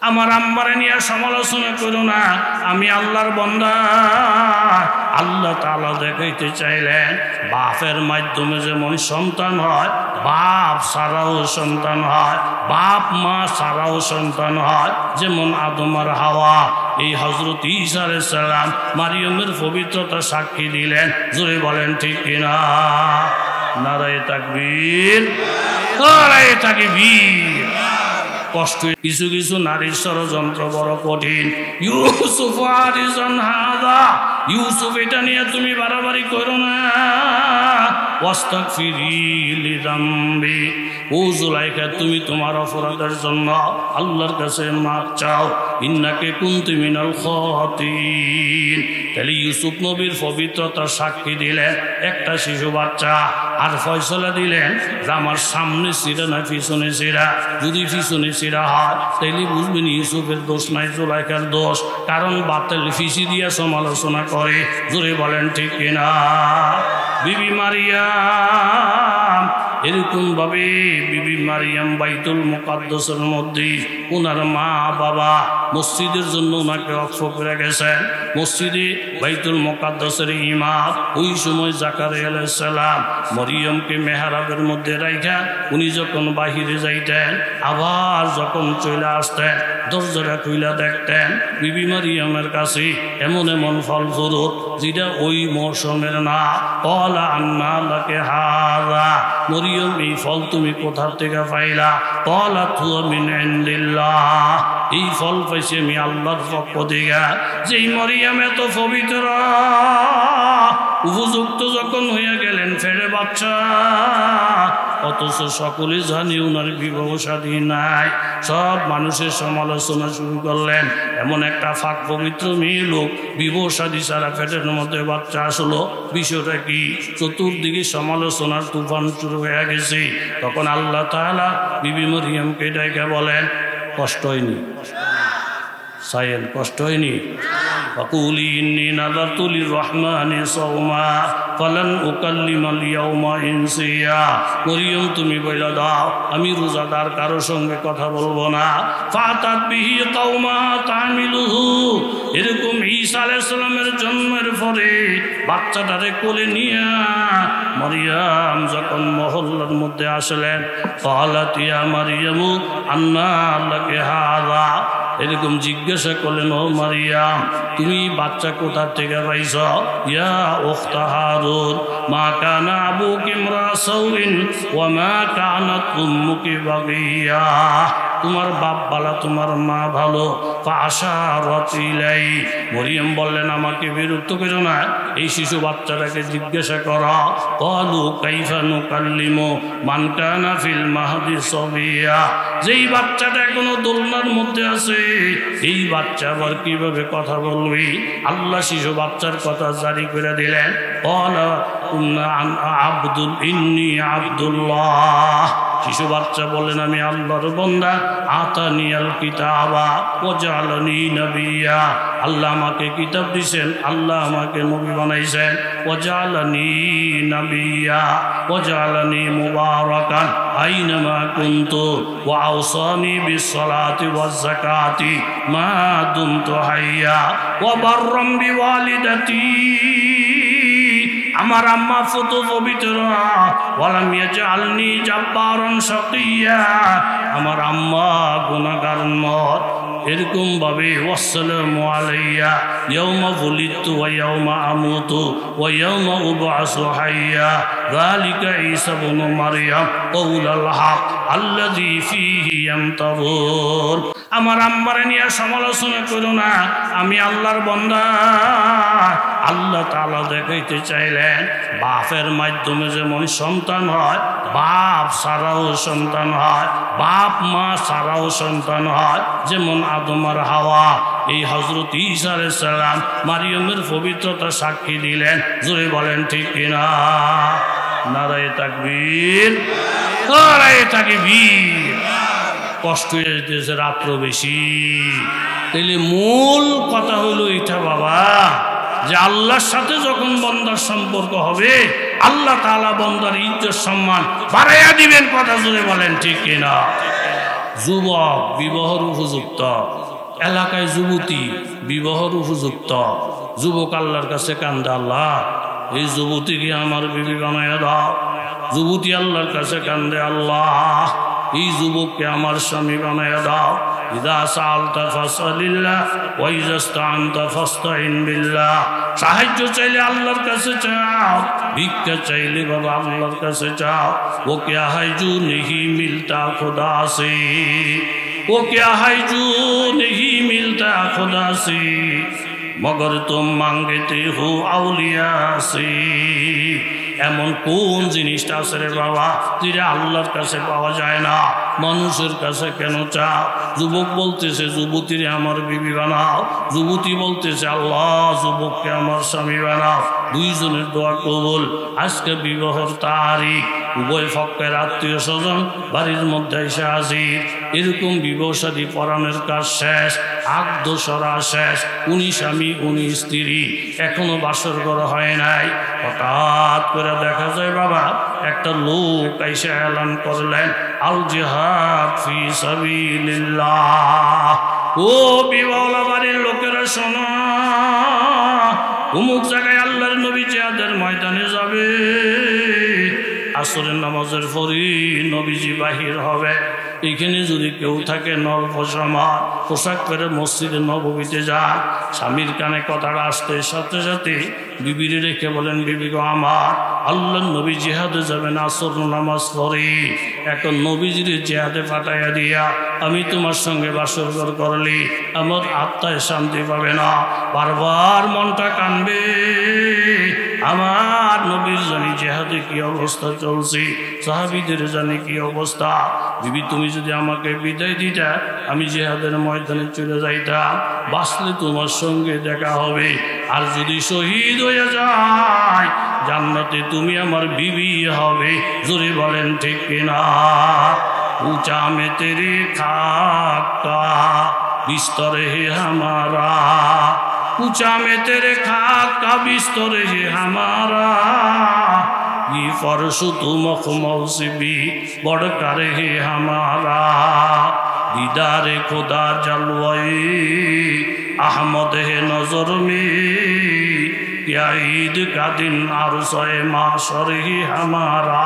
আমার আম্মারে নিয়ে সমালোচনা করো না, আমি আল্লাহর বান্দা। আল্লাহ তাআলা দেখাইতে চাইলেন বাপের মাধ্যমে যেমন সন্তান হয়, বাপ ছাড়াও সন্তান হয়, বাপ মা ছাড়াও সন্তান হয়। যেমন আদম আর হাওয়া, এই হযরত ঈসা আলাইহিস সালাম মারিয়মের পবিত্রতা সাক্ষী দিলেন। জোরে বলেন ঠিক কিনা? নারায়ে তাকবীর, নারায়ে তাকবীর। কষ্ট কিছু কিছু নারীর ষড়যন্ত্র বড় কঠিন। ইউসুফ আরিজান হাদা, ইউসুফ এটা নিয়ে তুমি বাড়াবাড়ি করো না। ওয়াস্তাগফিরি লিযামবি, ও জুলাইখা তুমি তোমার অপরাধের জন্য আল্লাহর কাছে মাপ চাও। ইন্নাকে কুনতি মিনাল খাতিন। তাহলে ইউসুফ নবীর পবিত্রতার সাক্ষী দিলেন একটা শিশু বাচ্চা, আর ফয়সালা দিলেন যে আমার সামনে ছিঁড়া না পিছনে ছিঁড়া। যদি পিছনে ছিঁড়া হয় তাইলে বুঝবেন ইউসুফের দোষ নাই, জুলাইখার দোষ। কারণ বাতিল ফিসি দিয়া সমালোচনা করে। জোরে বলেন ঠিক কিনা? বিবি মারিয়াম এরকম ভাবে বিবি মারিয়াম বাইতুল মুকাদ্দাসের মধ্যে ওনার মা বাবা মসজিদের জন্য ওনাকে ওয়াকফ করে গেছেন। মসজিদে বাইতুল মুকাদ্দাসের ইমাম ওই সময় জাকারিয়া আলাইহিস সালাম মরিয়মকে মেহরাবের মধ্যে রাইখা উনি যখন বাহিরে যাইতেন, আবার যখন চলে আসতেন, দরজাটা খুইলা দেখতেন বিবি মারিয়ামের কাছে এমন এমন ফল ফুরুত যেটা ওই মৌসুমের না। ক্বালা আন্না লাকি হাযা, মরিয়ম এই ফল তুমি কোথা থেকে পাইলা? ক্বালাত হুয়া মিন ইনদিল্লাহ, এই ফল পাইছি আমি আল্লাহর পক্ষ থেকে। যেই মরিয়ম এত পবিত্র, উপযুক্ত যখন হইয়া গেলেন ফেরে বাচ্চা, অথচ সকলে জানি ওনার বিবাহ শাদী নাই। সব মানুষের সমালোচনা শুরু করলেন। এমন একটা ফাঁক পবিত্র মেয়ে লোক বিবাহ শাদী ছাড়া পেটের মধ্যে বাচ্চা আসলো, বিষয়টা কি? চতুর্দিকে সমালোচনার তুফান শুরু হয়ে গেছে। তখন আল্লাহ তাআলা বিবি মরিয়মকে ডেকে বলেন, কষ্ট হয়নি? সাইয়েন কষ্ট হয়নি? ফাকুলি ইন্নী নাযারতু লিররহমানি সাওমা ফালান উকাল্লিমাল ইয়াওমা ইনসিয়া। মরিয়ম তুমি বইলা দাও আমি রোজাদার কারো সঙ্গে কথা বলবো না। ফাতাত বিহি কওমা তামিলুহু, এরকম ঈসা আলাইহিস সালামের জন্মের পরে বাচ্চাটারে কোলে নিয়ে মরিয়ম যখন মহল্লার মধ্যে আসলেন, ক্বালাত ইয়া মারিয়ামু আন্না লাকি হাযা, এরকম জিজ্ঞাসা করলেন ও মারিয়াম তুমি বাচ্চা কোথা থেকে পাইছ? ইয়া উখতা হারুন মা কানা আবুকি ইমরা সাউইন ওয়া মা কানাত উম্মুকি বাগিয়া, তোমার বাপ ভালো তোমার মা ভালো। ফাশারাত ইলাই, মরিয়ম বললেন আমাকে বিরক্ত করো না, এই শিশু বাচ্চাটাকে জিজ্ঞাসা করো। ক্বালু কাইফা নুকাল্লিমু মান কানা ফিল মাহদি সাবিয়া, যেই বাচ্চাটা এখনো দোলনার মধ্যে আছে এই বাচ্চা আবার কিভাবে কথা বলবি? আল্লাহ শিশু বাচ্চার কথা জারি করে দিলেন। ক্বালা আব্দুল ইন্নী আব্দুল্লাহ, শিশু বাচ্চা বলেন আমি আল্লাহর বান্দা। আতানিয়াল কিতাবা ওয়া জাআলানি নবিয়্যা, আল্লাহ আমাকে কিতাব দিয়েছেন, আল্লাহ আমাকে নবী বানাইছেন। ওয়া জাআলানি নবিয়্যা ওয়া জাআলানি মুবারাকান আইনামা কুনতু ওয়া আওসানি বিসসালাতি ওয়াজ যাকাতি মা দুমতু হাইয়া ওয়া বাররাম বিওয়ালিদাতি, আমার আম্মা ফুতু পবিত্র। ওয়ালাম ইয়াজআলনি জাব্বারান শাকিয়্যা, আমার আম্মা গুনাহগার নয়। এরকম ভাবে ওয়াসসালামু আলাইয়া ইয়াউমা বুলিদতু ওয়া ইয়াউমা আমুতু ওয়া ইয়াউমা উবআসু হাইয়া, যালিকা ঈসা ইবনু মারইয়াম কাউলুল হক আল্লাযী ফীহি ইয়ামতারুন। আমার আম্মারে নিয়ে সমালোচনা করো না, আমি আল্লাহর বান্দা। আল্লাহ তাআলা দেখাইতে চাইলেন বাপের মাধ্যমে যেমন সন্তান হয়, বাপ ছাড়াও সন্তান হয়, বাপ মা ছাড়াও সন্তান হয়। যেমন আদম আর হাওয়া, এই হযরত ঈসা আলাইহিস সালাম মারিয়মের পবিত্রতা সাক্ষী দিলেন। জোরে বলেন ঠিক কিনা? নারায়ে তাকবীর, নারায়ে তাকবীর। কষ্ট হয়ে যেতেছে রাত্র বেশি। তাইলে মূল কথা হলো এটা বাবা, যে আল্লাহর সাথে যখন বান্দার সম্পর্ক হবে আল্লাহ তাআলা বান্দার ইজ্জত সম্মান বাড়াইয়া দিবেন। কথা জোরে বলেন ঠিক কিনা? যুবক বিবাহর উপযুক্ত, এলাকায় যুবতী বিবাহর উপযুক্ত। যুবক আল্লাহর কাছে কান্দে, আল্লাহ এই যুবতীকে আমার বিবি বানাইয়া দাও। যুবতী আল্লাহর কাছে কান্দে, আল্লাহ এই যুবককে আমার স্বামী বানাইয়া দাও। ইযা সাআলতা ফাসআলিল্লাহ ওয়া ইযা ইসতাআনতা ফাসতাইন বিল্লাহ। সাহায্য চাইলে আল্লাহর কাছে চাও, ভিক্ষা চাইলে বাবা আল্লাহর কাছে চাও। ও क्या है जो नहीं मिलता खुदा से, वो क्या है जो नहीं मिलता खुदा से, मगर तुम मांगते हो औलिया से। এমন কোন জিনিসটা আছে রে বাবা যেটা আল্লাহর কাছে পাওয়া যায় না, মানুষের কাছে কেন চাও? যুবক বলতেছে যুবতীরে আমার বিবি বানাও, যুবতী বলতেছে আল্লাহ যুবককে আমার স্বামী বানাও। দুইজনের দোয়া কবুল। আজকে বিবাহর তারিখ, উভয় পক্ষের আত্মীয় স্বজন বাড়ির মধ্যে এসে হাজির। এরকম বিবাহ শাদী পড়ানোর কাজ শেষ, আগদ সরা শেষ। উনি স্বামী উনি স্ত্রী, এখনো বাসর ঘর হয় নাই। হঠাৎ করে দেখা যায় বাবা একটা লোক এসে এলান করলেন আল জিহাদ ফি সাবিলিল্লাহ। ও বিবাহলা বাড়ির লোকেরা শোনো, অমুক জায়গায় আল্লাহর নবী জিহাদের ময়দানে যাবে। আসরের নামাজের পরই নবীজি বাহির হবে। এখানে যদি কেউ থাকে নবসময় পোশাক পরে মসজিদে নববীতে যান। স্বামীর কানে কথাটা আসতে সাথে সাথে বিবিরে রেখে বলেন, বিবি গো আমার, আল্লাহ নবী জিহাদে যাবেন আসর নামাজ পড়ে। এখন নবীজির জিহাদে পাঠাইয়া দিয়া আমি তোমার সঙ্গে বাসর ঘর করলে আমার আত্মায় শান্তি পাবে না, বারবার মনটা কানবে। আমার নবীর জানি জিহাদে কি অবস্থা চলছে, সাহাবীদের জানি কি অবস্থা। বিবি তুমি যদি আমাকে বিদায় দিতা আমি জিহাদের ময়দানে চলে যাইতাম, বাঁচলে তোমার সঙ্গে দেখা হবে। আর যদি শহীদ হয়ে যায় জান্নাতে তুমি আমার বিবি হবে। জোরে বলেন ঠিক কিনা? ऊंचा में तेरी खाक का बिस्तर है हमारा, ऊंचा में तेरे खाक का बिस्तर है हमारा, ये फर्श तू मखमल से भी बढ़कर है हमारा, दीदार खुदा जलवाए अहमद है नजर में, क्या ईद का दिन अरसे माशर ही हमारा।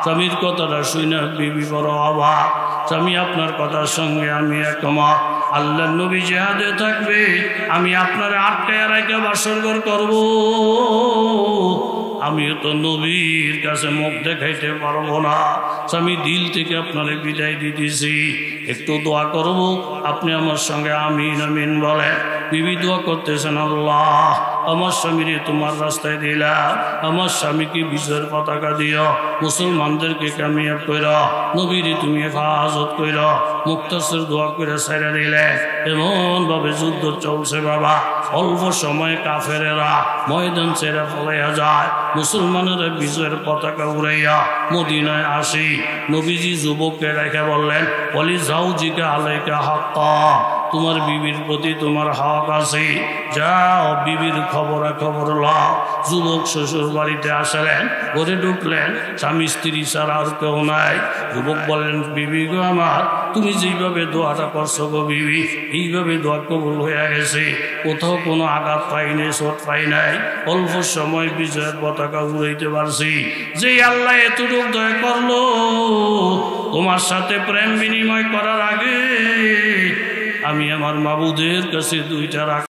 স্বামীর কথাটা শুনে বিবি বড় অবাক। স্বামী আপনার কথার সঙ্গে আমি একমত। আল্লাহ নবী জিহাদে থাকবে, আমি আপনার আটকায় রাখা বাসর ঘর করবো। আমিও তো নবীর কাছে মুখ দেখাইতে পারবো না। স্বামী দিল থেকে আপনারে বিদায় দিতেছি, একটু দোয়া করব, আপনি আমার সঙ্গে আমিন আমিন বলেন। বিবি দোয়া করতেছেন, আল্লাহ আমার স্বামীরে তোমার রাস্তায় দিলা, আমার স্বামীকে বিজয়ের পতাকা দিও, মুসলমানদেরকে কামিয়াব কইরা, নবীরে তুমি হেফাজত কইরা। মুক্তাসের দোয়া করে ছেড়ে দিলে। এমন ভাবে যুদ্ধ চলছে বাবা, অল্প সময় কাফেরেরা ময়দান ছেড়ে ফলাইয়া যায়, মুসলমানেরা বিজয়ের পতাকা উড়াইয়া মদিনায় আসি। নবীজি যুবককে রেখে বললেন, বলি যাও জিকা আলাইকা হক, তোমার বিবির প্রতি তোমার হক আছে, যাও বিবির খবর লাও। যুবক শ্বশুর বাড়িতে আসলেন, ঘরে ঢুকলেন, স্বামী স্ত্রী ছাড়া আর কেউ নাই। যুবক বললেন, বিবি গো আমার, তুমি যেইভাবে দোয়াটা করছো গো বিবি, এইভাবে দোয়া কবুল হয়ে গেছে, কোথাও কোনো আঘাত পাই নাই, চোট পাই নাই, অল্প সময় বিজয়ের পতাকা উড়াইতে পারছি। যে আল্লাহ এতটুকু দয়া করলো, তোমার সাথে প্রেম বিনিময় করার আগে আমি আমার মাবুদের কাছে দুইটা